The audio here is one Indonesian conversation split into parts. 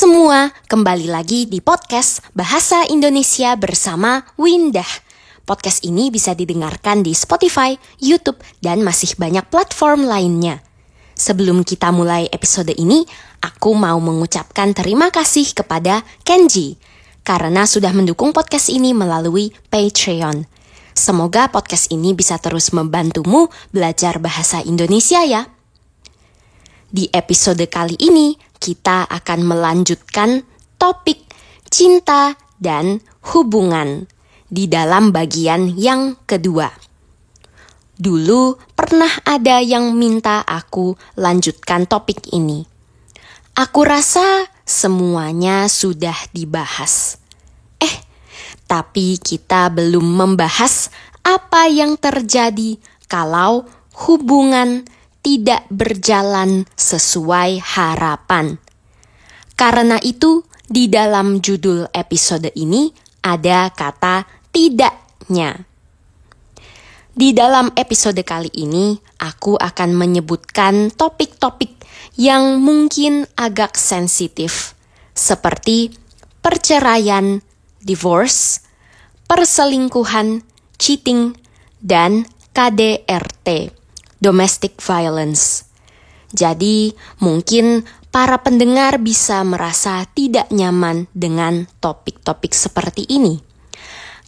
semua, kembali lagi di podcast Bahasa Indonesia bersama Windah. Podcast ini bisa didengarkan di Spotify, YouTube, dan masih banyak platform lainnya. Sebelum kita mulai episode ini, aku mau mengucapkan terima kasih kepada Kenji karena sudah mendukung podcast ini melalui Patreon. Semoga podcast ini bisa terus membantumu belajar bahasa Indonesia ya. Di episode kali ini, kita akan melanjutkan topik cinta dan hubungan di dalam bagian yang kedua. Dulu pernah ada yang minta aku lanjutkan topik ini. Aku rasa semuanya sudah dibahas. Tapi kita belum membahas apa yang terjadi kalau hubungan tidak berjalan sesuai harapan. Karena itu, di dalam judul episode ini ada kata tidaknya. Di dalam episode kali ini, aku akan menyebutkan topik-topik yang mungkin agak sensitif, seperti perceraian, divorce, perselingkuhan, cheating, dan KDRT. Domestic violence. Jadi, mungkin para pendengar bisa merasa tidak nyaman dengan topik-topik seperti ini.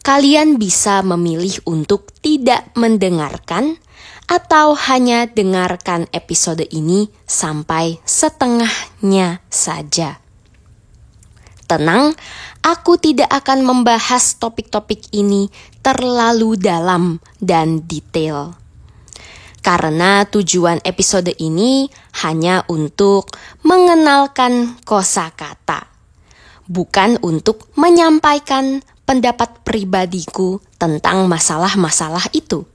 Kalian bisa memilih untuk tidak mendengarkan atau hanya dengarkan episode ini sampai setengahnya saja. Tenang, aku tidak akan membahas topik-topik ini terlalu dalam dan detail. Karena tujuan episode ini hanya untuk mengenalkan kosakata, bukan untuk menyampaikan pendapat pribadiku tentang masalah-masalah itu.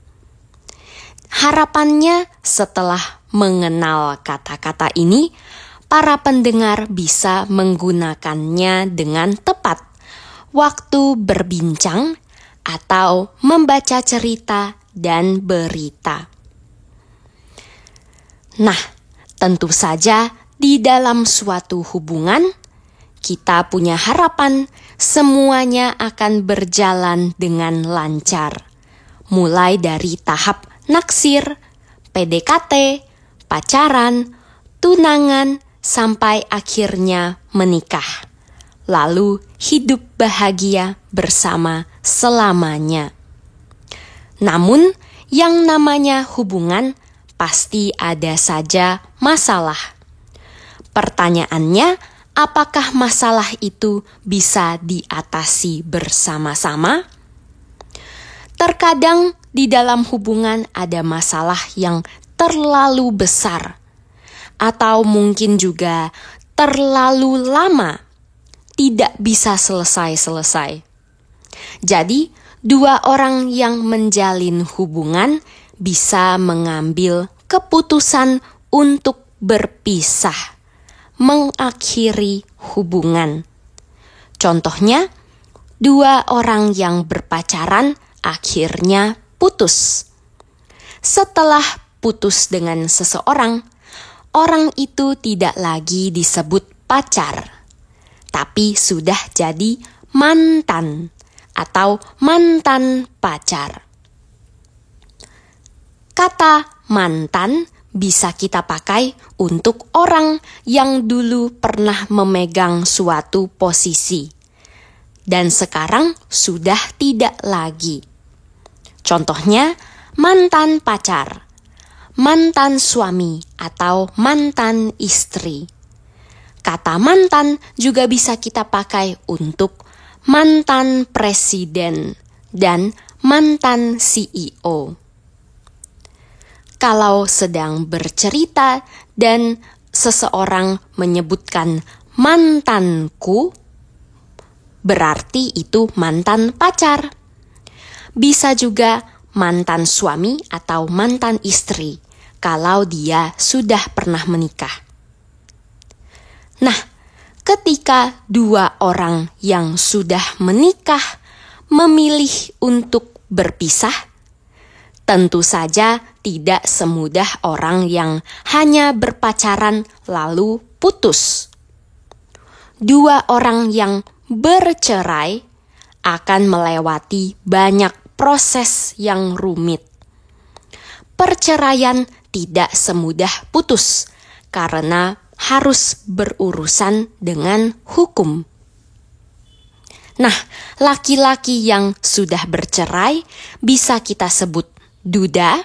Harapannya setelah mengenal kata-kata ini, para pendengar bisa menggunakannya dengan tepat waktu berbincang atau membaca cerita dan berita. Nah, tentu saja di dalam suatu hubungan, kita punya harapan semuanya akan berjalan dengan lancar. Mulai dari tahap naksir, PDKT, pacaran, tunangan, sampai akhirnya menikah. Lalu hidup bahagia bersama selamanya. Namun, yang namanya hubungan pasti ada saja masalah. Pertanyaannya, apakah masalah itu bisa diatasi bersama-sama? Terkadang di dalam hubungan ada masalah yang terlalu besar, atau mungkin juga terlalu lama, tidak bisa selesai-selesai. Jadi, dua orang yang menjalin hubungan bisa mengambil keputusan untuk berpisah, mengakhiri hubungan. Contohnya, dua orang yang berpacaran akhirnya putus. Setelah putus dengan seseorang, orang itu tidak lagi disebut pacar, tapi sudah jadi mantan atau mantan pacar. Kata mantan bisa kita pakai untuk orang yang dulu pernah memegang suatu posisi dan sekarang sudah tidak lagi. Contohnya, mantan pacar, mantan suami, atau mantan istri. Kata mantan juga bisa kita pakai untuk mantan presiden dan mantan CEO. Kalau sedang bercerita dan seseorang menyebutkan mantanku, berarti itu mantan pacar. Bisa juga mantan suami atau mantan istri kalau dia sudah pernah menikah. Nah, ketika dua orang yang sudah menikah memilih untuk berpisah, tentu saja tidak semudah orang yang hanya berpacaran lalu putus. dua orang yang bercerai akan melewati banyak proses yang rumit. Perceraian tidak semudah putus karena harus berurusan dengan hukum. Nah, laki-laki yang sudah bercerai bisa kita sebut duda,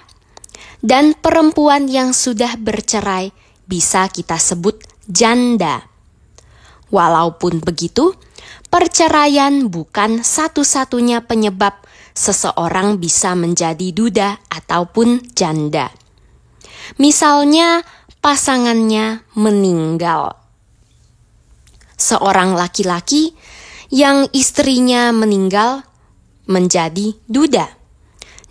dan perempuan yang sudah bercerai bisa kita sebut janda. Walaupun begitu, perceraian bukan satu-satunya penyebab seseorang bisa menjadi duda ataupun janda. Misalnya, pasangannya meninggal. Seorang laki-laki yang istrinya meninggal menjadi duda,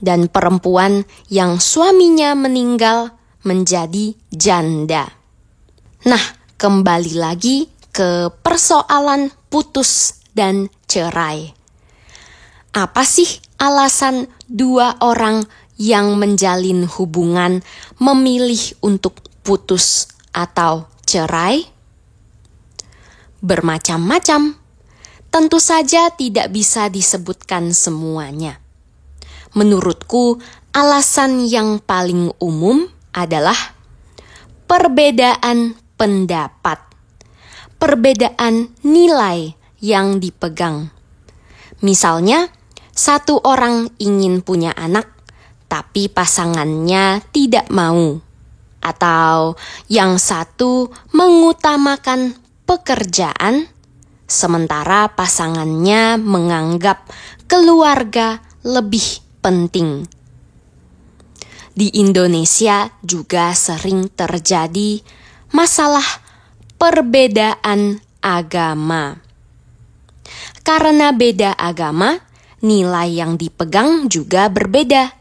dan perempuan yang suaminya meninggal menjadi janda. Nah, kembali lagi ke persoalan putus dan cerai. Apa sih alasan dua orang yang menjalin hubungan memilih untuk putus atau cerai? Bermacam-macam. Tentu saja tidak bisa disebutkan semuanya. Menurutku, alasan yang paling umum adalah perbedaan pendapat, perbedaan nilai yang dipegang. Misalnya, satu orang ingin punya anak, tapi pasangannya tidak mau. Atau yang satu mengutamakan pekerjaan, sementara pasangannya menganggap keluarga lebih penting. Di Indonesia juga sering terjadi masalah perbedaan agama. Karena beda agama, nilai yang dipegang juga berbeda.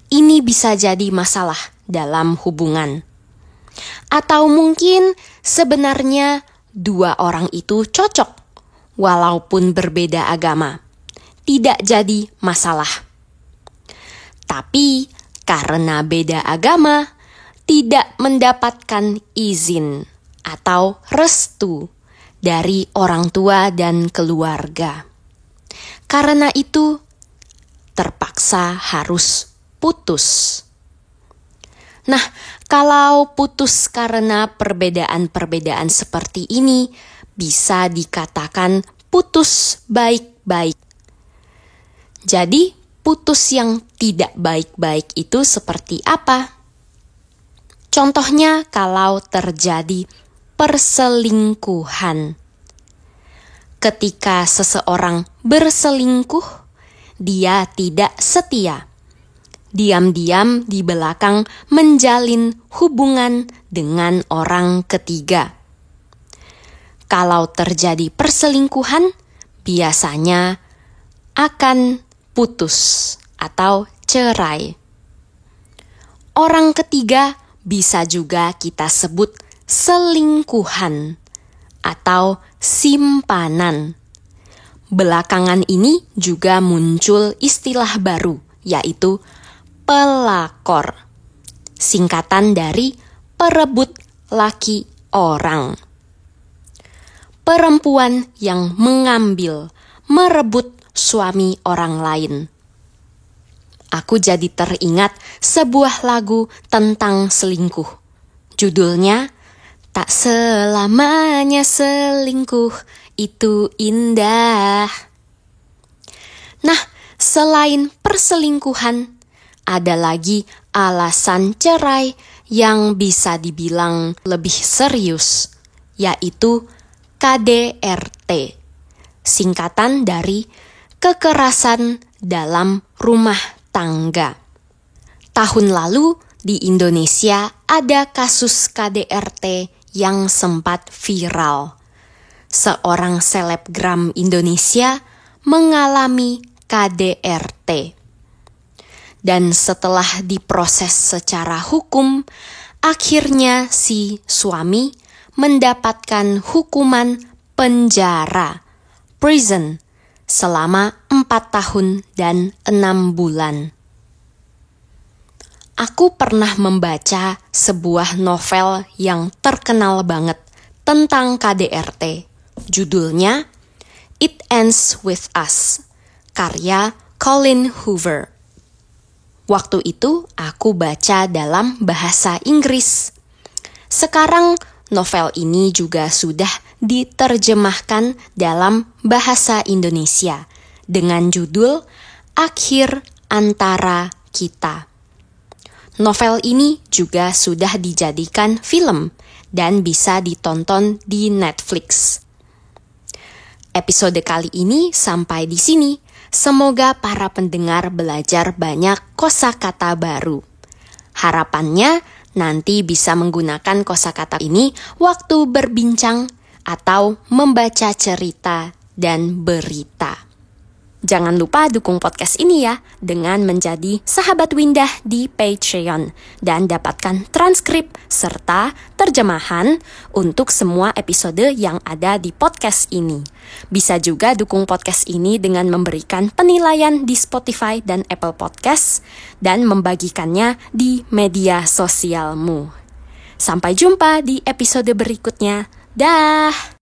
Ini bisa jadi masalah dalam hubungan. Atau mungkin sebenarnya dua orang itu cocok, walaupun berbeda agama, tidak jadi masalah. Tapi karena beda agama, tidak mendapatkan izin atau restu dari orang tua dan keluarga. Karena itu, terpaksa harus putus. Nah, kalau putus karena perbedaan-perbedaan seperti ini, bisa dikatakan putus baik-baik. Jadi, putus yang tidak baik-baik itu seperti apa? Contohnya kalau terjadi perselingkuhan. Ketika seseorang berselingkuh, dia tidak setia. Diam-diam di belakang menjalin hubungan dengan orang ketiga. Kalau terjadi perselingkuhan, biasanya akan putus atau cerai. Orang ketiga bisa juga kita sebut selingkuhan atau simpanan. Belakangan ini juga muncul istilah baru, yaitu pelakor, singkatan dari perebut laki orang. Perempuan yang mengambil, merebut suami orang lain. Aku jadi teringat sebuah lagu tentang selingkuh. Judulnya, Tak Selamanya Selingkuh Itu Indah. Nah, selain perselingkuhan, ada lagi alasan cerai yang bisa dibilang lebih serius, yaitu KDRT, singkatan dari kekerasan dalam rumah tangga. Tahun lalu di Indonesia ada kasus KDRT yang sempat viral. Seorang selebgram Indonesia mengalami KDRT. Dan setelah diproses secara hukum, akhirnya si suami mendapatkan hukuman penjara, prison, selama 4 tahun dan 6 bulan. Aku pernah membaca sebuah novel yang terkenal banget tentang KDRT, Judulnya It Ends With Us, karya Colin Hoover. Waktu itu aku baca dalam bahasa Inggris. Sekarang novel ini juga sudah diterjemahkan dalam bahasa Indonesia dengan judul Akhir Antara Kita. Novel ini juga sudah dijadikan film dan bisa ditonton di Netflix. Episode kali ini sampai di sini. Semoga para pendengar belajar banyak kosakata baru. Harapannya nanti bisa menggunakan kosakata ini waktu berbincang atau membaca cerita dan berita. Jangan lupa dukung podcast ini ya dengan menjadi sahabat Windah di Patreon dan dapatkan transkrip serta terjemahan untuk semua episode yang ada di podcast ini. Bisa juga dukung podcast ini dengan memberikan penilaian di Spotify dan Apple Podcast dan membagikannya di media sosialmu. Sampai jumpa di episode berikutnya. Dah!